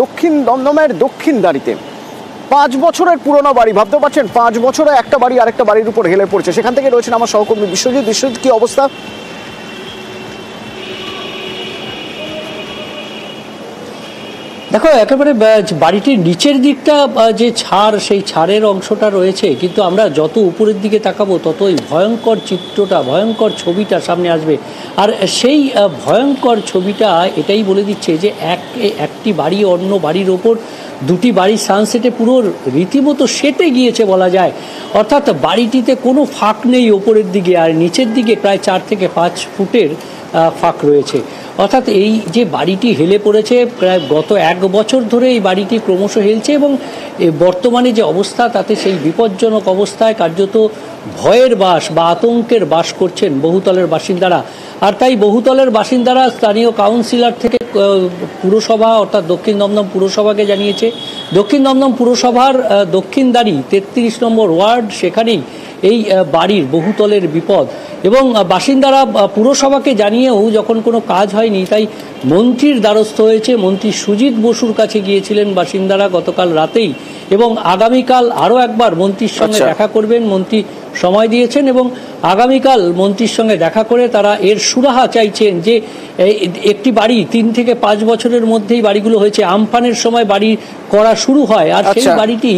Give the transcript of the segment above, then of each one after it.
দক্ষিণ দমদমের দক্ষিণ দাঁড়িতে 5 বছরের পুরনো বাড়ি, ভাবতে পারছেন 5 বছরে একটা বাড়ি আরেকটা বাড়ির উপর হেলে পড়েছে। সেখান থেকে রয়েছেন আমার সহকর্মী বিশ্বজিৎ। বিশ্বজিৎ, কি অবস্থা? দেখো, একেবারে বাড়িটির নিচের দিকটা যে ছাড়, সেই ছাড়ের অংশটা রয়েছে, কিন্তু আমরা যত উপরের দিকে তাকাবো ততই ভয়ঙ্কর চিত্রটা, ভয়ঙ্কর ছবিটা সামনে আসবে। আর সেই ভয়ঙ্কর ছবিটা এটাই বলে দিচ্ছে যে একটি বাড়ি অন্য বাড়ির ওপর, দুটি বাড়ির সানসেটে পুরো রীতিমতো সেটে গিয়েছে বলা যায়। অর্থাৎ বাড়িটিতে কোনো ফাঁক নেই ওপরের দিকে, আর নিচের দিকে প্রায় 4 থেকে 5 ফুটের ফাঁক রয়েছে। অর্থাৎ এই যে বাড়িটি হেলে পড়েছে, প্রায় গত 1 বছর ধরে এই বাড়িটি ক্রমশ হেলছে, এবং বর্তমানে যে অবস্থা তাতে সেই বিপজ্জনক অবস্থায় কার্যত ভয়ের বাস বা আতঙ্কের বাস করছেন বহুতলের বাসিন্দারা। আর তাই বহুতলের বাসিন্দারা স্থানীয় কাউন্সিলর থেকে পুরসভা অর্থাৎ দক্ষিণ দমদম পুরসভাকে জানিয়েছে। দক্ষিণ দমদম পুরসভার দক্ষিণদারি 33 নম্বর ওয়ার্ড, সেখানেই এই বাড়ির বহুতলের বিপদ, এবং বাসিন্দারা পুরসভাকে জানিয়েও যখন কোনো কাজ হয়নি, তাই মন্ত্রীর দ্বারস্থ হয়েছে। মন্ত্রী সুজিত বসুর কাছে গিয়েছিলেন বাসিন্দারা গতকাল রাতেই, এবং আগামীকাল আরও একবার মন্ত্রীর সঙ্গে দেখা করবেন। মন্ত্রী সময় দিয়েছেন, এবং আগামীকাল মন্ত্রীর সঙ্গে দেখা করে তারা এর সুরাহা চাইছেন যে একটি বাড়ি 3 থেকে 5 বছরের মধ্যেই বাড়িগুলো হয়েছে, আমফানের সময় বাড়ি করা শুরু হয়, আর সেই বাড়িটি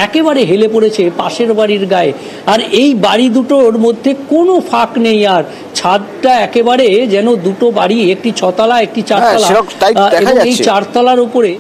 একেবারে হেলে পড়েছে পাশের বাড়ির গায়ে। আর এই বাড়ি দুটোর মধ্যে কোনো ফাঁক নেই, আর ছাদটা একেবারে যেন দুটো বাড়ি, একটি 6 তলা একটি 4 তলা, এবং এই 4 তলার উপরে